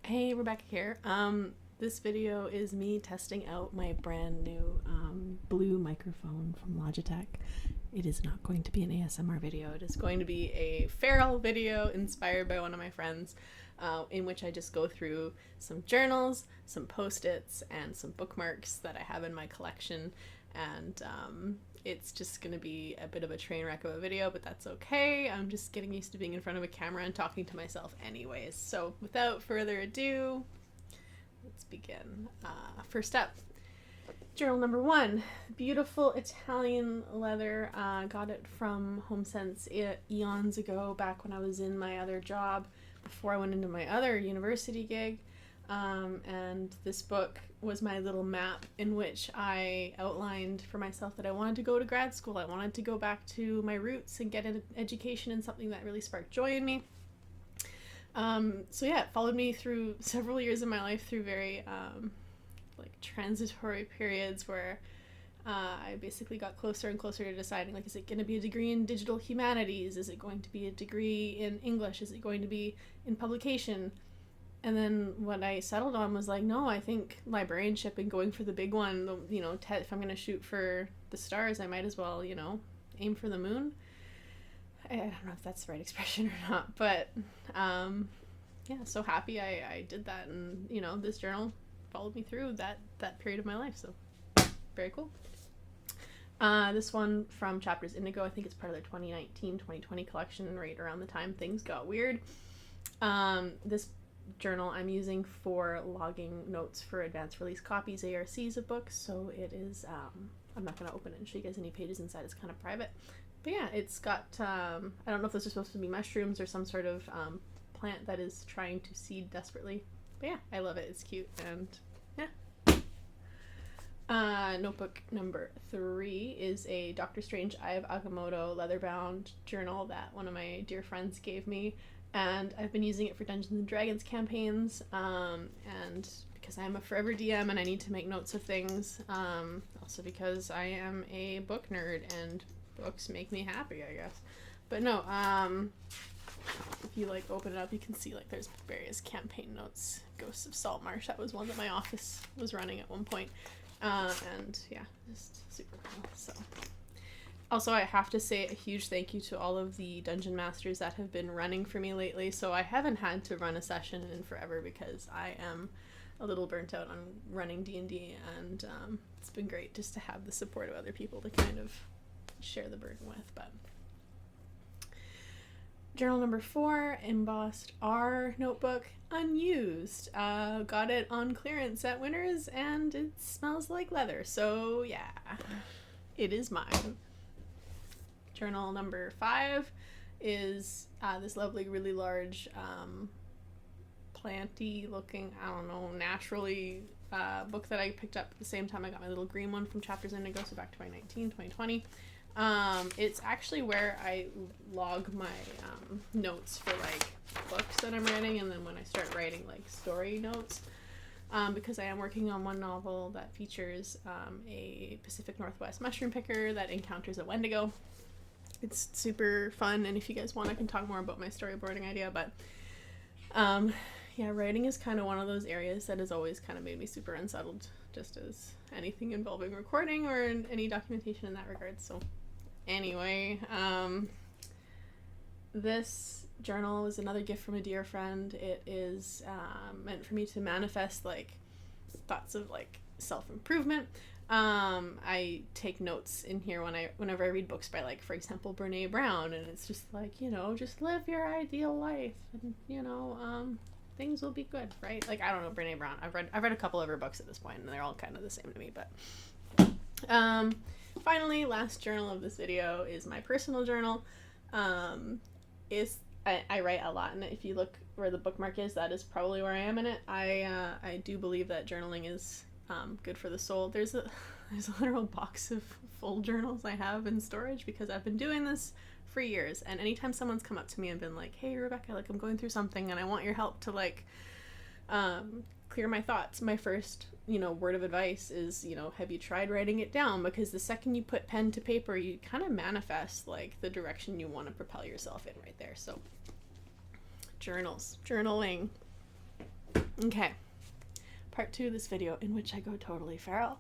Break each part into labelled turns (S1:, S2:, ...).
S1: Hey, Rebecca here. This video is me testing out my brand new blue microphone from Logitech. It is not going to be an ASMR video. It is going to be a feral video inspired by one of my friends, in which I just go through some journals, some post-its, and some bookmarks that I have in my collection. And it's just going to be a bit of a train wreck of a video, but that's okay. I'm just getting used to being in front of a camera and talking to myself anyways. So without further ado, let's begin. First up, journal number 1. Beautiful Italian leather. Got it from HomeSense eons ago, back when I was in my other job, before I went into my other university gig. And this book was my little map in which I outlined for myself that I wanted to go to grad school. I wanted to go back to my roots and get an education in something that really sparked joy in me. So yeah, it followed me through several years of my life, through very transitory periods where I basically got closer and closer to deciding, like, is it going to be a degree in digital humanities? Is it going to be a degree in English? Is it going to be in publication? And then what I settled on was like, no, I think librarianship and going for the big one, if I'm going to shoot for the stars, I might as well, aim for the moon. I don't know if that's the right expression or not, but yeah, so happy I did that. And, this journal followed me through that period of my life. So very cool. This one from Chapters Indigo, I think it's part of their 2019-2020 collection, right around the time things got weird. This journal I'm using for logging notes for advanced release copies, ARCs of books, so it is, I'm not going to open it and show you guys any pages inside, it's kind of private. But yeah, it's got, I don't know if those are supposed to be mushrooms or some sort of plant that is trying to seed desperately. But yeah, I love it, it's cute, and yeah. Notebook number 3 is a Dr. Strange Eye of Agamotto leather-bound journal that one of my dear friends gave me. And I've been using it for Dungeons and Dragons campaigns, and because I am a forever DM and I need to make notes of things, also because I am a book nerd and books make me happy, I guess. But no, if you open it up, you can see there's various campaign notes. Ghosts of Saltmarsh, that was one that my office was running at one point, and yeah, just super cool. So. Also, I have to say a huge thank you to all of the dungeon masters that have been running for me lately. So I haven't had to run a session in forever because I am a little burnt out on running D&D, and it's been great just to have the support of other people to kind of share the burden with. But journal number 4, embossed R notebook, unused. Got it on clearance at Winners, and it smells like leather. So yeah, it is mine. Journal number 5 is this lovely, really large, planty looking, I don't know, naturally book that I picked up at the same time I got my little green one from Chapters Indigo, so back 2019, 2020. It's actually where I log my notes for books that I'm writing, and then when I start writing story notes, because I am working on one novel that features a Pacific Northwest mushroom picker that encounters a Wendigo. It's super fun, and if you guys want, I can talk more about my storyboarding idea, but yeah, writing is kind of one of those areas that has always kind of made me super unsettled, just as anything involving recording or any documentation in that regard. So anyway, this journal was another gift from a dear friend. It is meant for me to manifest thoughts of self-improvement. I take notes in here whenever I read books by for example, Brene Brown, and it's just just live your ideal life, and things will be good, right? I don't know Brene Brown. I've read a couple of her books at this point, and they're all kind of the same to me. But finally, last journal of this video is my personal journal. I write a lot in it. If you look where the bookmark is, that is probably where I am in it. I do believe that journaling is good for the soul. There's a literal box of full journals I have in storage because I've been doing this for years, and anytime someone's come up to me and been like, hey Rebecca, I'm going through something and I want your help to clear my thoughts, my first word of advice is, have you tried writing it down? Because the second you put pen to paper, you kind of manifest the direction you want to propel yourself in right there. So journals, journaling. Okay. Part 2 of this video, in which I go totally feral.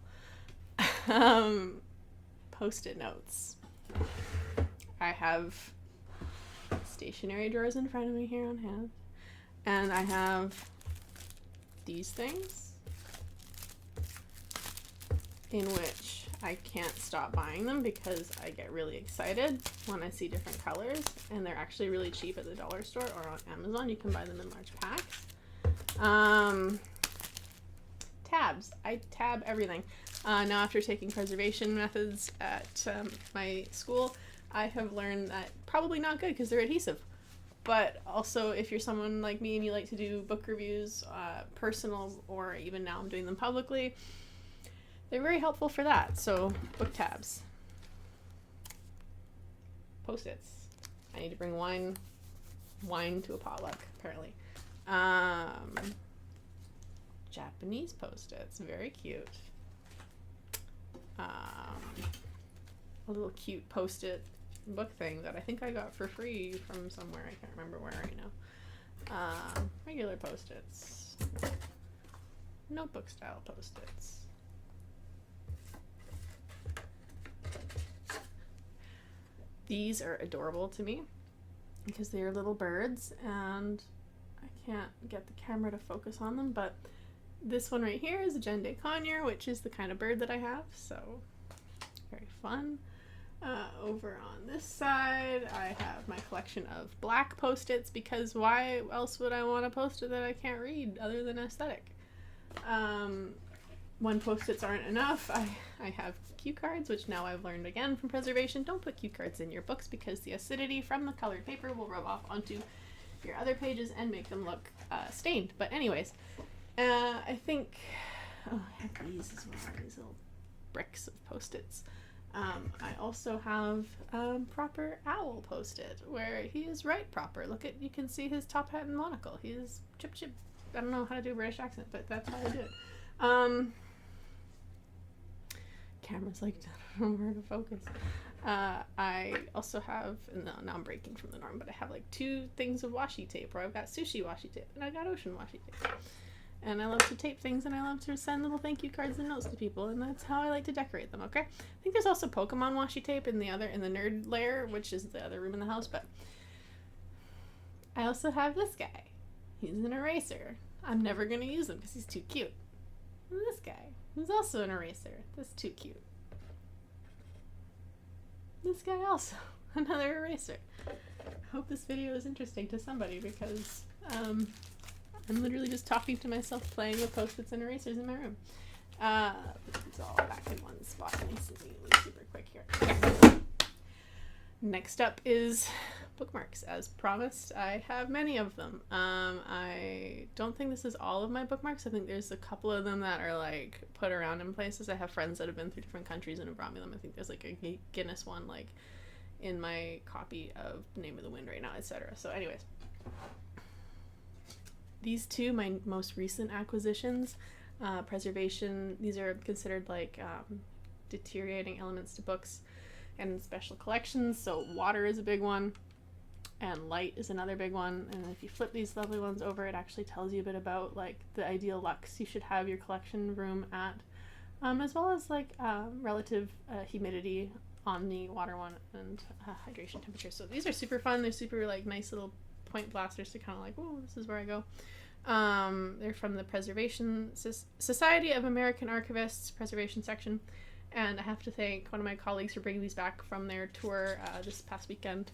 S1: Post-it notes. I have stationery drawers in front of me here on hand. And I have these things, in which I can't stop buying them because I get really excited when I see different colors, and they're actually really cheap at the dollar store or on Amazon. You can buy them in large packs. Tabs. I tab everything. Now, after taking preservation methods at my school, I have learned that probably not good because they're adhesive. But also, if you're someone like me and you like to do book reviews, personal, or even now I'm doing them publicly, they're very helpful for that. So, book tabs. Post-its. I need to bring wine to a potluck, apparently. Japanese post-its. Very cute. A little cute post-it book thing that I think I got for free from somewhere. I can't remember where right now. Regular post-its. Notebook style post-its. These are adorable to me because they are little birds, and I can't get the camera to focus on them, but this one right here is a Jende conure, which is the kind of bird that I have, so very fun. Over on this side, I have my collection of black post-its, because why else would I want a post-it that I can't read other than aesthetic? When post-its aren't enough, I have cue cards, which now I've learned again from preservation. Don't put cue cards in your books because the acidity from the colored paper will rub off onto your other pages and make them look stained. But anyways, I think, I have these as well, these little bricks of post-its. I also have proper owl post-it, where he is right proper. Look at, you can see his top hat and monocle. He is chip chip. I don't know how to do a British accent, but that's how I do it. Camera's like, I don't know where to focus. I also have, now I'm breaking from the norm, but I have like 2 things of washi tape, where I've got sushi washi tape and I got ocean washi tape. And I love to tape things, and I love to send little thank you cards and notes to people, and that's how I like to decorate them, okay? I think there's also Pokemon washi tape in the nerd layer, which is the other room in the house, but I also have this guy. He's an eraser. I'm never going to use him because he's too cute. And this guy, who's also an eraser. That's too cute. This guy also, another eraser. I hope this video is interesting to somebody, because I'm literally just talking to myself, playing with post-its and erasers in my room. It's all back in one spot, nice and neatly, super quick here. Okay. Next up is bookmarks. As promised, I have many of them. I don't think this is all of my bookmarks. I think there's a couple of them that are like put around in places. I have friends that have been through different countries and have brought me them. I think there's like a Guinness one like in my copy of Name of the Wind right now, etc. So anyways, these 2, my most recent acquisitions, preservation, these are considered like deteriorating elements to books and special collections. So water is a big one, and light is another big one. And if you flip these lovely ones over, it actually tells you a bit about like the ideal lux you should have your collection room at, as well as like relative humidity on the water one, and hydration temperature. So these are super fun. They're super like nice little point blasters to kind of like, oh, this is where I go. They're from the Preservation Society of American Archivists preservation section, and I have to thank one of my colleagues for bringing these back from their tour this past weekend,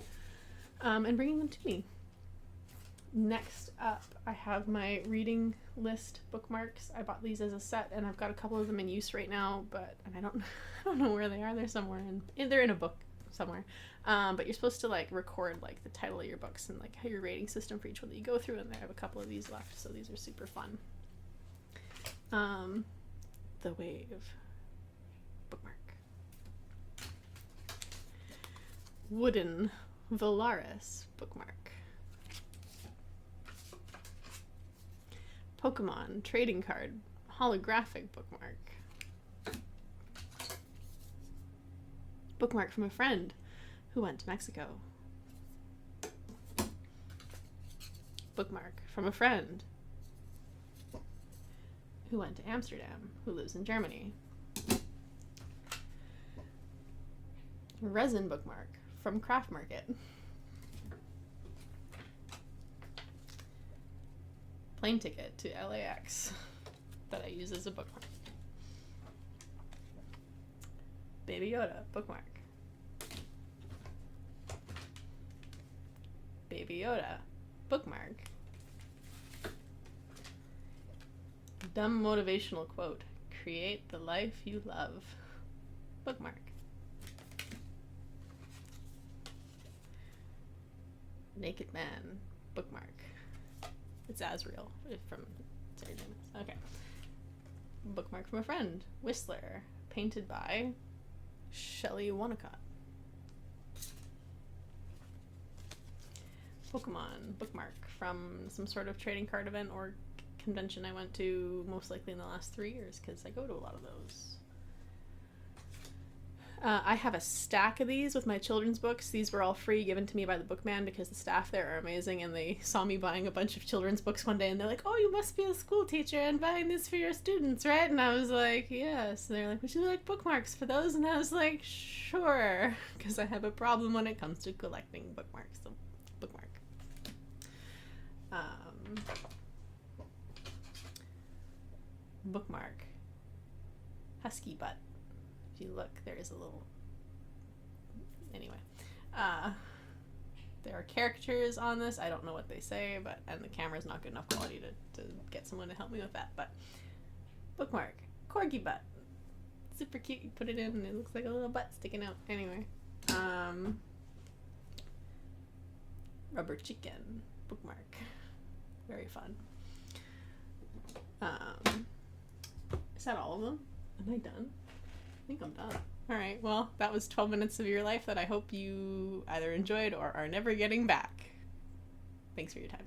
S1: and bringing them to me. Next up, I have my reading list bookmarks. I bought these as a set, and I've got a couple of them in use right now, but I don't know where they are. They're somewhere they're in a book somewhere. But you're supposed to like record like the title of your books and like how your rating system for each one that you go through, and I have a couple of these left, so these are super fun. The Wave bookmark. Wooden Valaris bookmark. Pokemon trading card holographic bookmark. Bookmark from a friend who went to Mexico. Bookmark from a friend who went to Amsterdam, who lives in Germany. Resin bookmark from Craft Market. Plane ticket to LAX that I use as a bookmark. Baby Yoda bookmark. Baby Yoda bookmark. Dumb motivational quote. Create the life you love. Bookmark. Naked Man bookmark. It's Azrael from Sarah James. Okay. Bookmark from a friend. Whistler. Painted by Shelley Wonnicott. Pokemon bookmark from some sort of trading card event or convention I went to, most likely in the last 3 years, because I go to a lot of those. I have a stack of these with my children's books. These were all free, given to me by the Bookman, because the staff there are amazing, and they saw me buying a bunch of children's books one day, and they're like, oh, you must be a school teacher and buying this for your students, right? And I was like, yes. And they're like, would you like bookmarks for those? And I was like, sure, because I have a problem when it comes to collecting bookmarks. So, bookmark. Bookmark. Husky butt. If you look, there is a little... Anyway. There are caricatures on this. I don't know what they say, but... And the camera's not good enough quality to get someone to help me with that, but... Bookmark. Corgi butt. Super cute. You put it in and it looks like a little butt sticking out. Anyway. Rubber chicken. Bookmark. Very fun. Is that all of them? Am I done? I think I'm done. Alright, well, that was 12 minutes of your life that I hope you either enjoyed or are never getting back. Thanks for your time.